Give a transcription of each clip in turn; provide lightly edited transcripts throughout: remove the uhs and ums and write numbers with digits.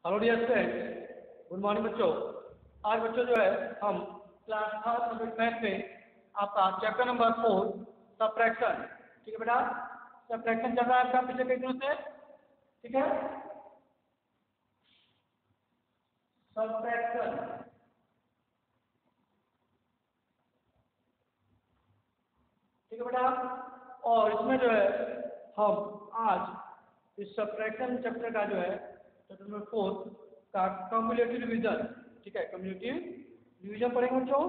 Hello dear student, good morning बच्चों। आज बच्चों जो है हम क्लास थर्ड सब्जेक्ट मैथ में आपका चैप्टर नंबर 4 सब्ट्रैक्शन, ठीक है बेटा। सब्ट्रैक्शन चल रहा है आपका पिछले कई दिनों से, ठीक है। सब्ट्रैक्शन, ठीक है बेटा। और इसमें जो है हम आज इस सब्ट्रैक्शन चैप्टर का जो है चैप्टर नंबर 4 का कम्युलेटिव डिवीजन, ठीक है, कम्युलेटिव डिवीजन पढ़ेंगे बच्चों।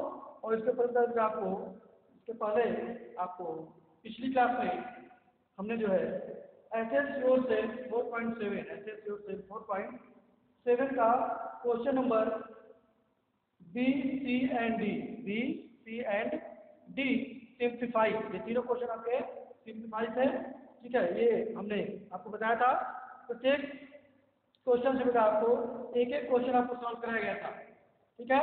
और इसके पर आपको इसके पहले आपको पिछली क्लास में हमने जो है एस एस योर से 4.7 एस एस योर से 4.7 का question number B C and D, B C and D simplify, ये तीनों क्वेश्चन आपके सिंप्लीफाई थे, ठीक है। ये हमने आपको बताया था प्रत्येक क्वेश्चन से बेटा आपको एक एक क्वेश्चन आपको सॉल्व कराया गया था, ठीक है।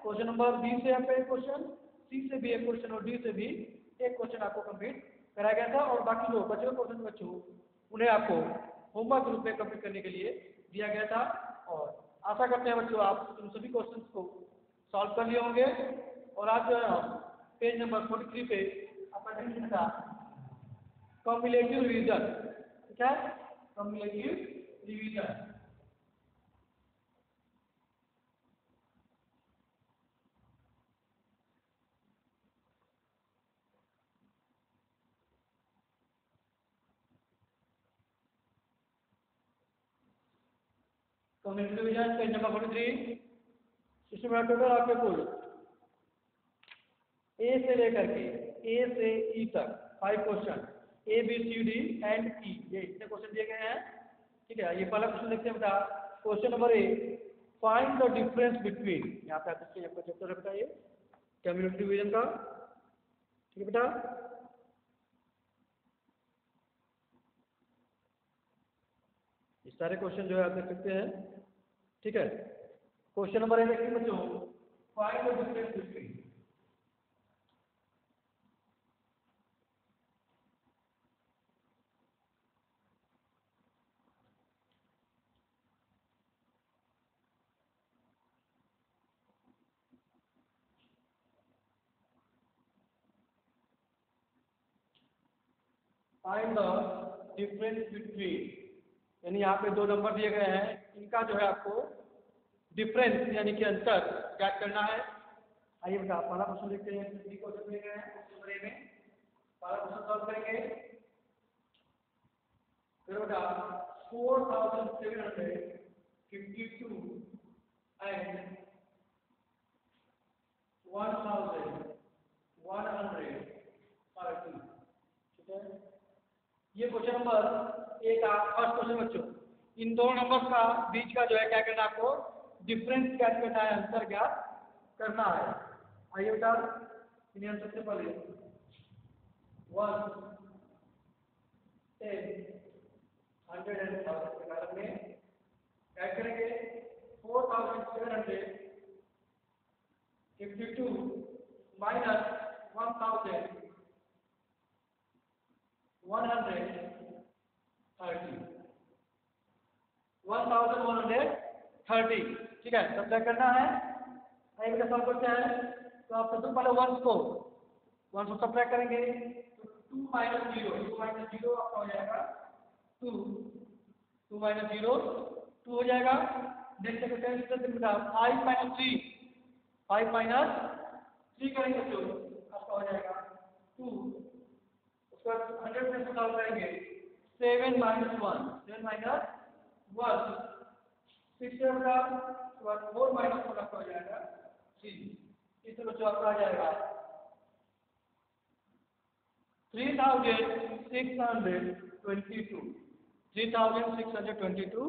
क्वेश्चन नंबर बी से आपका एक क्वेश्चन, सी से भी एक क्वेश्चन और डी से भी एक क्वेश्चन आपको कंप्लीट कराया गया था। और बाकी जो बचे हुए क्वेश्चन बच्चों उन्हें आपको होमवर्क रूप में कंप्लीट करने के लिए दिया गया था। और आशा करते हैं बच्चों आप इन सभी क्वेश्चन को सॉल्व कर लिए होंगे। और आज जो है हम पेज नंबर 43 पे आपका डिवीजन था कम्युलेटिव डिवीजन, ठीक है, cumulative division. Cumulative division page number 43। इसमें टोटल आपके कुल ए से लेकर के ए से ई तक 5 question, A B C D and E, ये इतने क्वेश्चन दिए गए हैं, ठीक है। ये पहला क्वेश्चन देखते हैं बेटा। Question number A, find the difference between, यहाँ पे आपका चैप्टर है बेटा ये कम्युलेटिव डिवीजन का, ठीक है बेटा। ये सारे क्वेश्चन जो है आप देख सकते हैं, ठीक है। क्वेश्चन नंबर ए देखिए बच्चों, find the difference between, find the difference between, यानी यहाँ पे दो नंबर दिए गए हैं, इनका जो है आपको डिफरेंस यानी कि अंतर ज्ञात करना है। आइए बेटा पहला क्वेश्चन देखते हैं, थ्री क्वेश्चन दिए गए हैं क्वेश्चन नंबर ए में। पहला क्वेश्चन सॉल्व करेंगे। फिर बेटा 4752 एंड 1130, ठीक है। ये क्वेश्चन नंबर ए का फर्स्ट क्वेश्चन बच्चों। इन दोनों नंबर का बीच का जो है क्या करना है आपको, डिफरेंस ज्ञात करना है, अंतर ज्ञात करना है। आइए बेटा इन्हें सबसे पहले 1 10 100 एंड 1000 के बारे में ऐड करेंगे। 4752 माइनस 1130, ठीक है, सब क्या करना है। आइए बेटा सॉल्व करते हैं। तो आप सबसे पहले 1 को सब्ट्रैक्ट करेंगे तो 2 माइनस 0, 2 माइनस 0 आपका हो जाएगा 2, 2 माइनस 0 2 हो जाएगा। नेक्स्ट करते हैं 5 माइनस 3, 5 माइनस 3 करेंगे तो आपका हो जाएगा 2। उसके बाद 100 में सॉल्व करेंगे 7 माइनस 1, 7 माइनस 1 6 से होगा, उसके बाद 4 माइनस 1 आपका हो जाएगा 3। इस तरह जो आपका आ जाएगा 3622,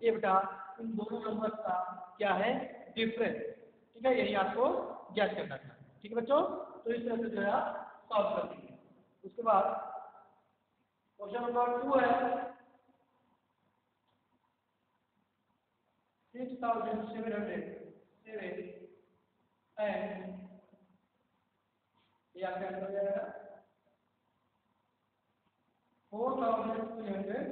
ये बेटा इन दोनों नंबर का क्या है, डिफरेंस, ठीक है। यही आपको ज्ञात करना था, ठीक है बच्चों। तो इस तरह से जो है आप सॉल्व कर दीजिए। उसके बाद क्वेश्चन नंबर 2 है 6707 एंड ये आपका आंसर हो जाएगा 4302।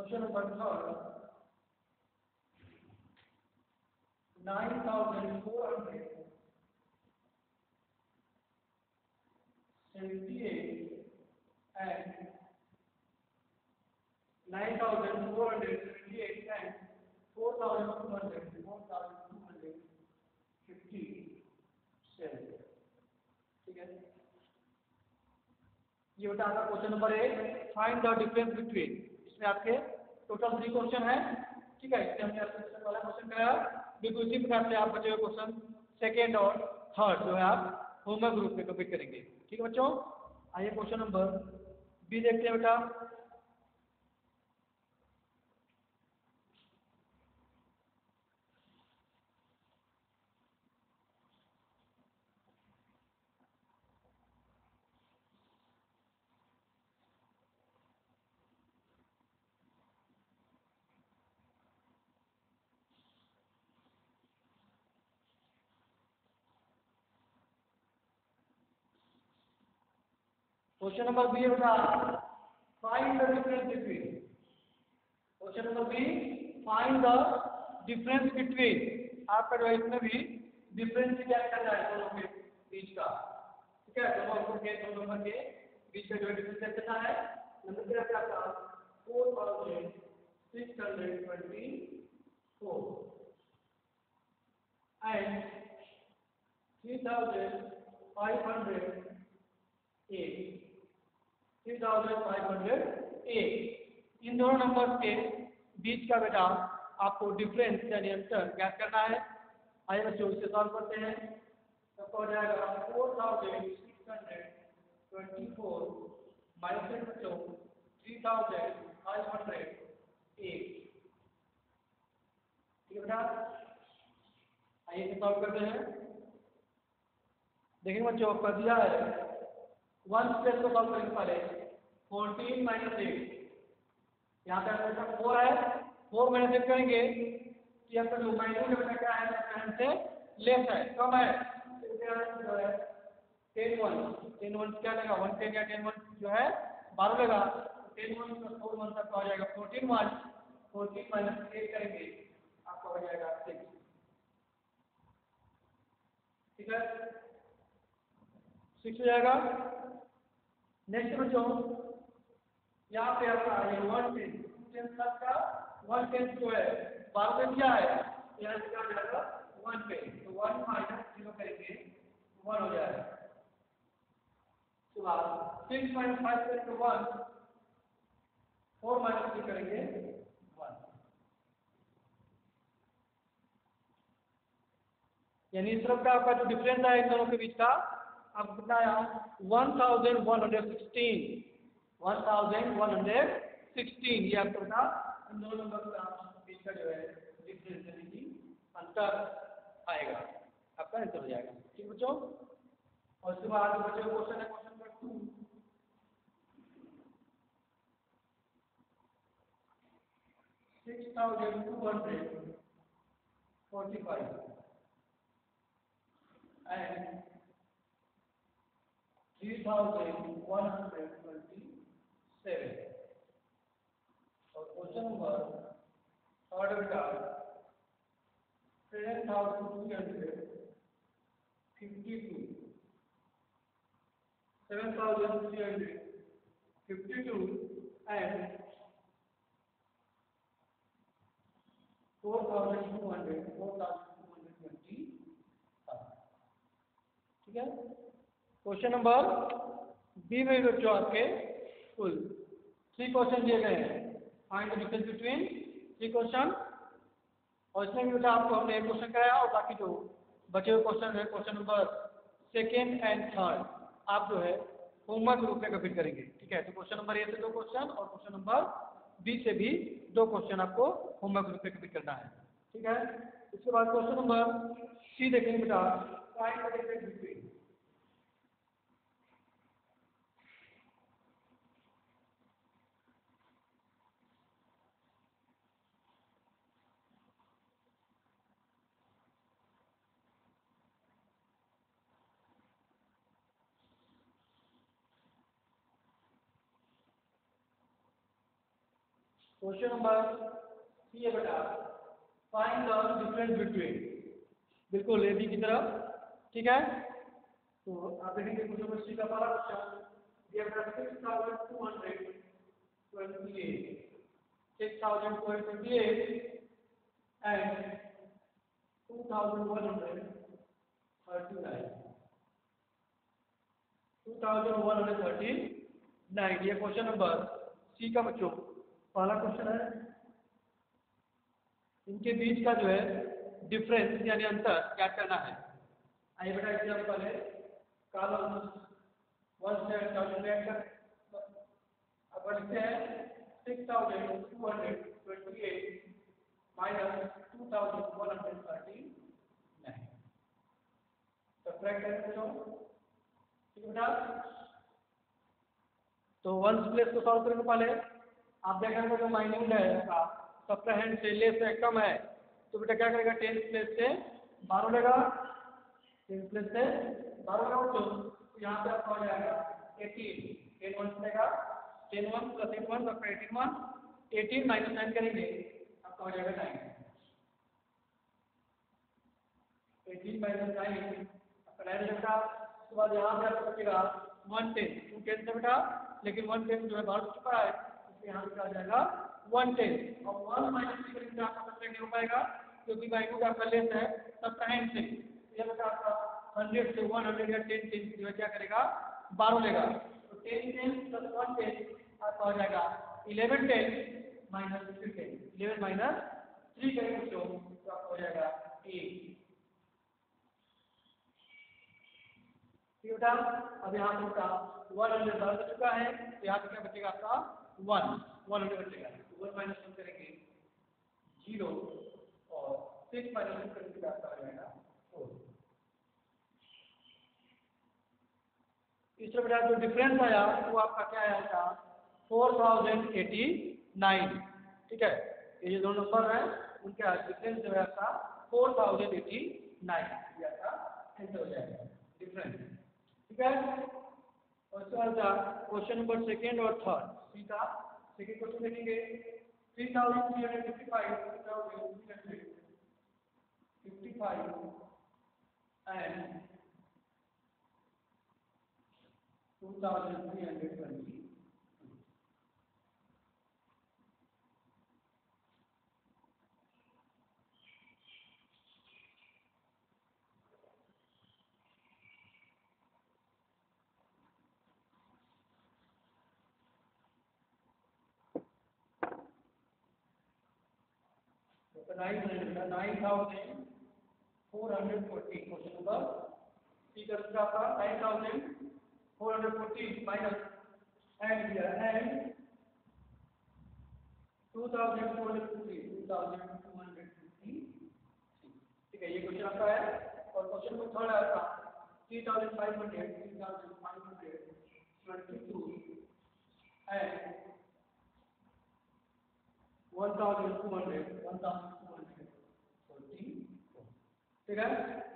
Question number third, 9,478 and 9,478 and 4,257, ठीक है। ये होता है आपका question number 1, find the difference between. इसमें आपके टोटल 3 क्वेश्चन है, ठीक है। इससे हमने आपसे वाला क्वेश्चन कराया, बिल्कुल इसी प्रकार से आप बचे हुए क्वेश्चन सेकेंड और थर्ड जो है आप होमवर्क ग्रुप में कंप्लीट करेंगे, ठीक है बच्चों। आइए क्वेश्चन नंबर बी देखते हैं बेटा। क्वेश्चन नंबर बी है बेटा, find the difference between. Question number B, find the difference between. आपका जो है इसमें भी डिफरेंस क्या करना है दोनों के बीच का, ठीक है। दोनों नंबर के बीच का जो है डिफरेंस कितना है। नंबर क्या है आपका 4,624 एंड 3,508, 3,508। इन दोनों नंबर के बीच का बेटा आपको डिफरेंस यानी अंतर ज्ञात करना है। आइए बच्चों इसे सॉल्व करते हैं। तो हो जाएगा 4,624 माइनस बच्चों 3,508, ठीक है बेटा। आइए इसे सॉल्व करते हैं। देखिए बच्चों कर दिया है, वन स्पेस को सॉल्व करेंगे पहले। 14 माइनस 8, यहाँ पे आपका 4 है, 4 माइनस 8 करेंगे कि आपका जो माइनस का बेटा क्या है, से लेस है, कम है। जो है 10 1 क्या लगा, 1 10 या 10 1 जो है 12 लगा। 10 1 प्लस 4 1 तक आ जाएगा 14 1, 14 माइनस 8 करेंगे आपका हो जाएगा 6, ठीक है। 6 हो जाएगा। नेक्स्ट बच्चों यहाँ पे आपका 110 तक का 110 जो है 12 में दिया है, यहाँ से क्या हो जाएगा 1 पे, तो 1 माइनस 0 करेंगे 1 हो जाएगा। उसके बाद 6 माइनस 5 करेंगे 1, 4 माइनस 3 करेंगे 1, यानी इस तरफ का आपका जो डिफरेंस है इन दोनों के बीच का आपको कितना आया 1116। ये आपका इन दोनों नंबर का बीच का जो है डिफरेंस यानी कि अंतर आएगा, आपका आंसर हो जाएगा, ठीक बच्चों। और उसके बाद बच्चों क्वेश्चन है क्वेश्चन नंबर 2, 6,245 and 3,127। और क्वेश्चन नंबर थर्ड बेटा 7,352, 7,352 and 4,220, ठीक है। क्वेश्चन नंबर बी में बच्चों आपके कुल 3 क्वेश्चन दिए गए हैं। Find the difference between 3 question, और इसमें भी बेटा आपको हमने एक क्वेश्चन कराया और बाकी जो बचे हुए क्वेश्चन है question number second and third आप जो है होमवर्क रूप में कंप्लीट करेंगे, ठीक है। तो क्वेश्चन नंबर ए से 2 क्वेश्चन और क्वेश्चन नंबर बी से भी 2 क्वेश्चन आपको होमवर्क रूप में कंप्लीट करना है, ठीक है। इसके बाद क्वेश्चन नंबर सी देखेंगे बेटा, find the difference between. Question number C है बेटा, फाइंड द डिफरेंस बिटवीन, बिल्कुल ए बी की तरफ, ठीक है। तो आप देखेंगे क्वेश्चन नंबर सी का पहला क्वेश्चन, दिया गया 6228 6228 and 2139 2139, ये क्वेश्चन नंबर सी का बच्चों पहला क्वेश्चन है। इनके बीच का जो है डिफरेंस यानी अंतर क्या करना है। आइए बेटा एग्जाम्पल है, कॉलम 1 से कैलकुलेट कर, अब लिखते हैं 6228 माइनस 2139, सब्ट्रैक्ट करें बच्चों, ठीक है बेटा। तो वंस प्लेस को सॉल्व करने पहले आप देखेंगे जो माइन्यूट है इसका सब्ट्रैक्ट से लेस है कम है, तो बेटा क्या करेगा 10 प्लेस से 12 लेगा, 10 प्लेस से 12 लेगा, तो यहाँ पे आपका हो जाएगा 18, 10 1 लेगा, 10 1 प्लस 8 1 आपका 18 1, 18 माइनस 9 करेंगे आपका हो जाएगा 9, 18 माइनस 9 आपका 9 लगेगा। उसके बाद यहाँ पे आपको बचेगा 110, 210 से बेटा, लेकिन 110 जो है बाहर चुका है, इसलिए यहाँ पे आ जाएगा 110, और 1 माइनस 3 करेंगे आपका सब्ट्रैक्ट नहीं हो पाएगा क्योंकि माइन्यूट आपका लेस है सब्ट्रैक्ट से, यह बेटा आपका 100 से 100 या 10 10 जो है क्या करेगा 12 लेगा, तो 10 10 प्लस 110 आपका हो जाएगा 11 10 माइनस 3 10, 11 माइनस 3 करेंगे तो आपका हो जाएगा 8, ठीक बेटा। अब यहाँ पे बेटा 100 डाल चुका है, तो यहाँ पे क्या बचेगा आपका 100 बचेगा, 1 माइनस 1 करेंगे 0 और 6 माइनस 1 करेंगे आपका आ जाएगा 4। तीसरा बेटा जो डिफरेंस आया वो आपका क्या आया था 4089, ठीक है। ये जो दो नंबर है उनका डिफरेंस जो है आपका 4089, ये आपका आंसर हो जाएगा डिफरेंस, ठीक है। और इसके बाद क्वेश्चन नंबर सेकेंड और थर्ड, सी का सेकेंड क्वेश्चन देखेंगे 3355 and 2320, तो 9440 क्वेश्चन नंबर सी का दूसरा आपका 9440 माइनस एंड दिया एंड 2250, ठीक है, ये क्वेश्चन आपका है। और क्वेश्चन नंबर थर्ड है आपका 3500 एंड 1240, ठीक है,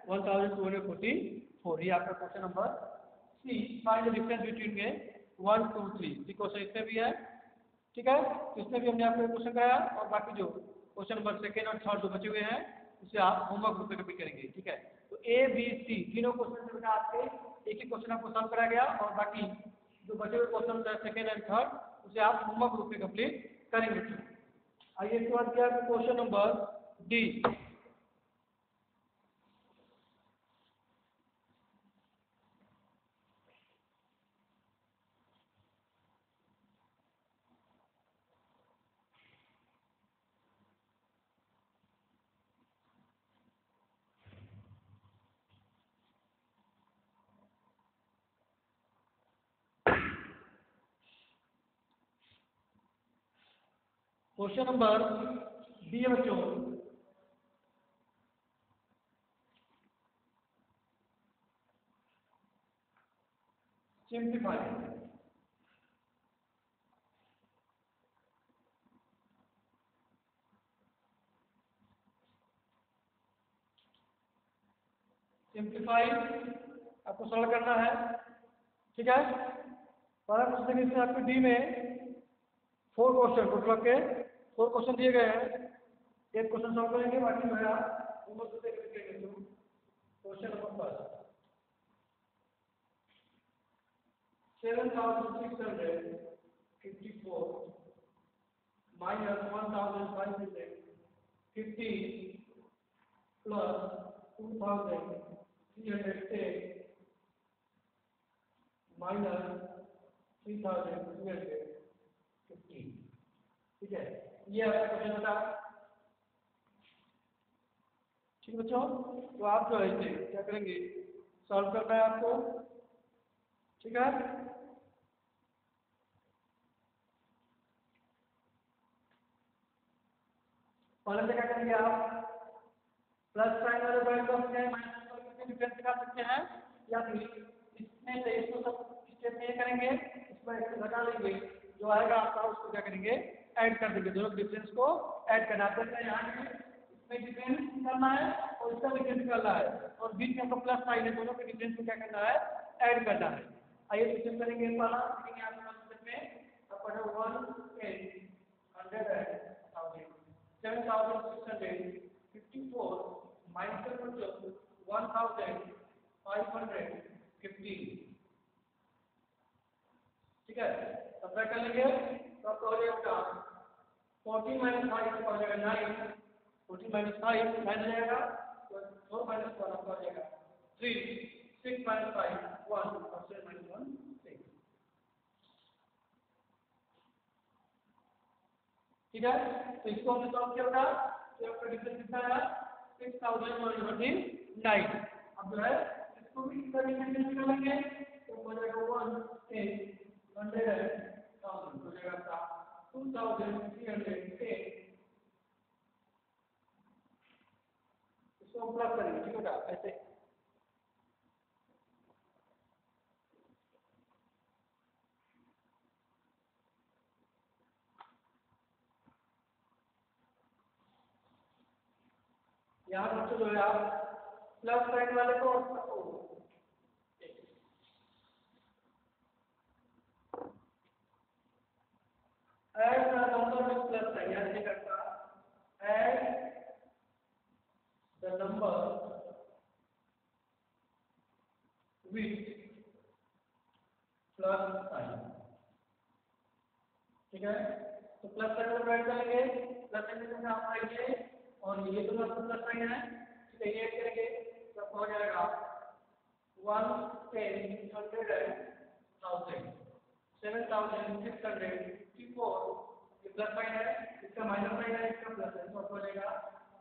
1244, ये आपका question number C, find the difference between में 1 2 3, क्वेश्चन इसमें भी है, ठीक है। तो इसमें भी हमने आपको क्वेश्चन कराया, और बाकी जो क्वेश्चन नंबर सेकेंड और थर्ड जो बचे हुए हैं उसे आप होमवर्क रूप में कभी करेंगे, ठीक है। तो ए बी सी तीनों क्वेश्चन से बेटा आपके एक ही क्वेश्चन आपको सॉल्व कराया गया, और बाकी जो बचे हुए क्वेश्चन है सेकेंड एंड थर्ड उसे आप होमवर्क रूप में कंप्लीट करेंगे। आइए इसके बाद क्या है question number D, question number B है बच्चों, सिंप्लीफाई, सिंप्लीफाई आपको सॉल्व करना है, ठीक है। पर इसमें आपके डी में 4 क्वेश्चन टोटल के 4 क्वेश्चन दिए गए हैं, एक क्वेश्चन सॉल्व करेंगे, बाकी मेरा होमवर्क से करेंगे। तो question number 7654 minus 1550 plus 2308 minus 3350। ठीक है, ये आपका क्वेश्चन बता। ठीक है बच्चों, तो आप जो है इसे क्या करेंगे, सॉल्व करना है आपको। ठीक है, पहले से क्या करेंगे आप, प्लस साइन वाले पॉइंट को अपने माइनस को डिफरेंस निकाल सकते हैं, या फिर इसमें से इसको सब स्टेप में करेंगे, इसमें इसको घटा लेंगे, जो आएगा आपका उसको क्या करेंगे, ऐड कर देंगे, दोनों डिफरेंस को ऐड करना है। यहाँ इसमें डिफरेंस निकालना है और इसका डिफरेंस निकालना है, और बीच में आपको प्लस साइन है, दोनों के डिफरेंस को क्या करना है, ऐड करना है। आइए सिस्टम करेंगे पहला, लेकिन यहाँ पर में आपका 1 10 100 7654 minus 1550। ठीक है, तब क्या कर लेंगे, तो आपका हो जाएगा 14 minus 5 हो जाएगा 9, 14 minus 5 9 हो जाएगा, तो 4 minus 1 आपका हो जाएगा 3, 6 minus 5 1 और 7 minus 1 6। ठीक है, तो इसको हमने सॉल्व किया था, तो आपका डिफरेंस कितना है, 6129। अब जो है इसको भी इसका डिफरेंस निकालेंगे, तो हो जाएगा 1 10 100 1000 हो जाएगा आपका 2308। इसको प्लस करेंगे। ठीक है, ऐसे यहाँ बच्चों जो है आप प्लस साइन वाले को add the number with plus sign, यानी क्या करता, add the number with plus sign. ठीक है, तो प्लस साइन को ऐड करेंगे, प्लस साइन में आप आएंगे और ये तो प्लस साइन है, ठीक है, ये ऐड करेंगे तो हो जाएगा 1 10 100 1000 7654। ये प्लस साइन है, इसका माइनस साइन है, इसका प्लस है, तो हो जाएगा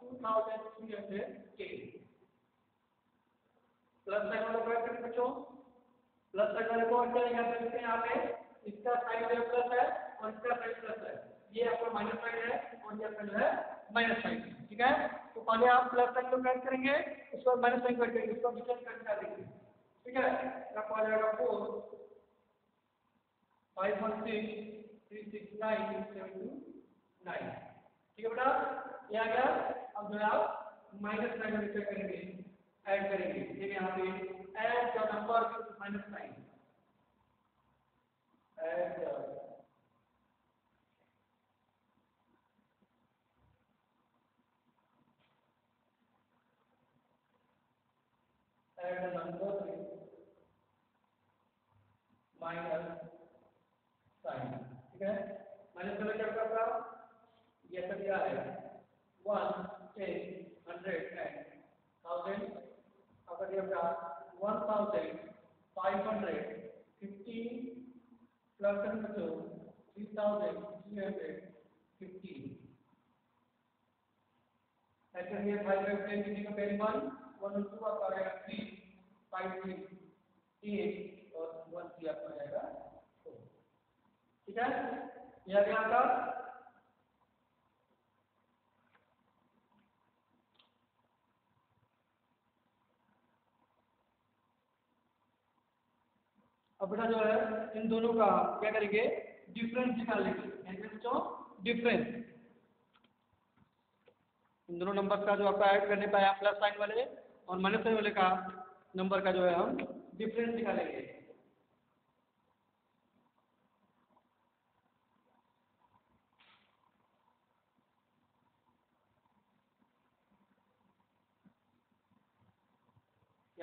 2310। प्लस साइन वाले को ऐड करेंगे बच्चों, प्लस साइन वाले को ऐड करेंगे, आप देखते हैं यहाँ पे इसका साइन जो प्लस है और इसका साइन प्लस है, ये आपका माइनस साइन है और ये आपका जो है माइनस साइन। ठीक है, तो पहले आप प्लस साइन को ऐड करेंगे, उसके बाद माइनस साइन को ऐड करेंगे, उसको डिफरेंस कर देंगे। ठीक है, आपको आ जाएगा 4 516 369 729। ठीक है बेटा, ये आ गया। अब जो है आप माइनस साइन में क्या करेंगे, ऐड करेंगे, ठीक है, यहाँ पे add the number with minus sign, add the number with minus sign. ठीक है, माइनस का क्या होगा, ये सब क्या है 1 10 100 1000, अगर ये होगा 1550 प्लस 3350। ऐसे ये 5 10 की जगह पहली 1 1 और 2 आपका आ जाएगा 3 5 3 8 और 1 3 आपका आ जाएगा 4। ठीक है, ये आ गया आपका। अब बेटा जो है इन दोनों का क्या करेंगे, डिफरेंस निकाल लेंगे, यानी बच्चों डिफरेंस इन दोनों नंबर का जो आपका ऐड करने पाए प्लस साइन वाले और माइनस साइन वाले का नंबर का जो है हम डिफरेंस निकालेंगे।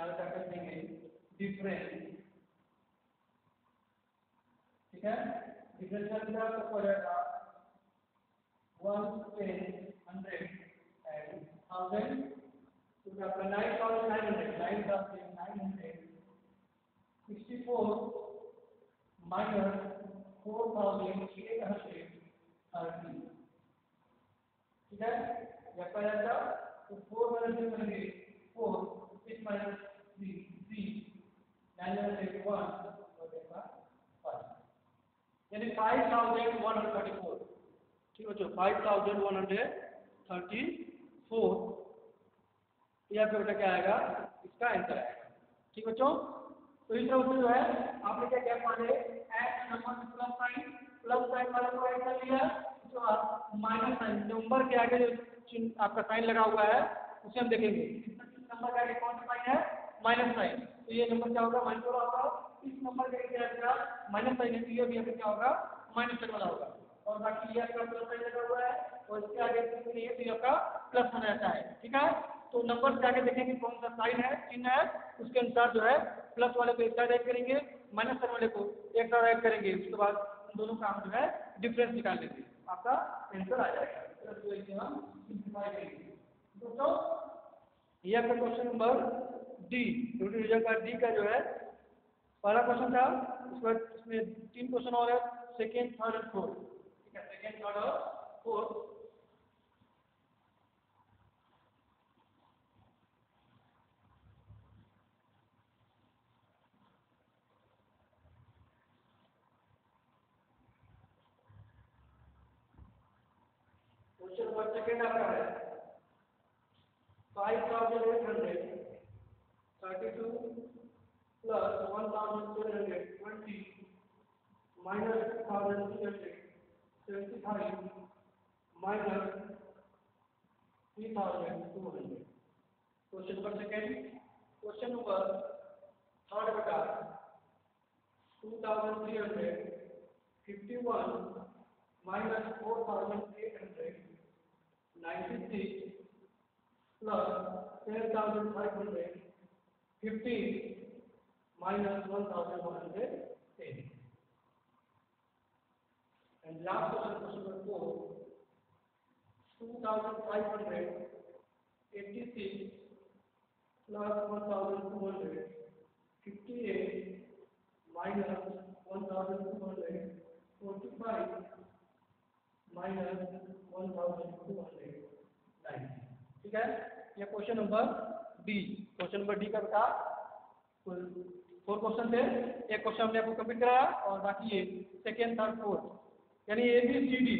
यहाँ क्या कर देंगे डिफरेंस, ठीक है। डिफरेंशियल का तो हो जाएगा 1 10 100 एंड 1000, तो आपका 9900 9,900 64 minus 4,830, ठीक है। या क्या जाएगा तो 4 माइनस 2 करेंगे 4, 6 माइनस 3 3, 9 माइनस 8 1 हो जाएगा 5, यानी 5134, ठीक है। 5134 या फिर बेटा क्या आएगा, इसका आंसर आएगा, ठीक बच्चों। तो इस तरह से जो है आपने क्या क्या पढ़े, एक्स नंबर प्लस साइन वाला को ऐड कर लिया, उसके बाद माइनस साइन नंबर के आगे जो आपका साइन लगा हुआ है उसे हम देखेंगे। नंबर के आगे कौन सा साइन है, माइनस साइन, तो ये नंबर क्या होगा, माइनस वाला होगा। इस नंबर के आगे क्या माइनस साइन है, तो ये भी आपका क्या होगा, माइनस साइन वाला होगा। और बाकी ये आपका प्लस साइन लगा हुआ है और इसके आगे कुछ नहीं है, तो ये आपका प्लस साइन रहता है, ठीक है। तो नंबर से आगे देखेंगे कौन सा साइन है, चिन्ह है, उसके अनुसार जो है प्लस वाले को एक साइड ऐड करेंगे, माइनस साइन वाले को एक साइड ऐड करेंगे, उसके बाद उन दोनों का हम जो है डिफरेंस निकाल लेंगे, आपका आंसर आ जाएगा। तो इसे हम सिंपलीफाई करेंगे दोस्तों। ये आपका क्वेश्चन नंबर डी, डिवीजन का डी का जो है पहला क्वेश्चन था। उसके बाद इसमें 3 क्वेश्चन और है, सेकेंड थर्ड और फोर्थ, ठीक है। सेकेंड थर्ड और फोर्थ। क्वेश्चन नंबर सेकेंड आपका है 5832 plus 1720 minus 2375 minus 3200। Question number second. Question number third बटा 2351 minus 4896 plus 10,515 minus 1,110. And last question number 4, 2,586 plus 1,258 minus 1,245 minus 1,290, ठीक है। ये question number D. Question number D का बता कुल 4 क्वेश्चन थे, एक क्वेश्चन हमने आपको कंप्लीट कराया और बाकी ये सेकेंड थर्ड फोर्थ यानी ए बी सी डी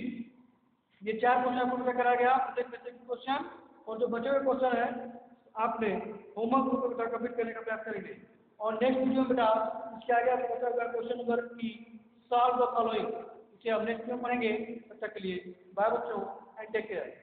ये 4 क्वेश्चन आपको कराया गया, प्रत्येक प्रत्येक क्वेश्चन। और जो बचे हुए क्वेश्चन है आपने होमवर्क ग्रुप में कंप्लीट करने का प्रयास करेंगे। और नेक्स्ट वीडियो में बेटा इसके आगे आपको बचा हुआ question number E, solve the following, इसे हम नेक्स्ट में पढ़ेंगे। तब तक के लिए बाय बच्चों एंड टेक केयर।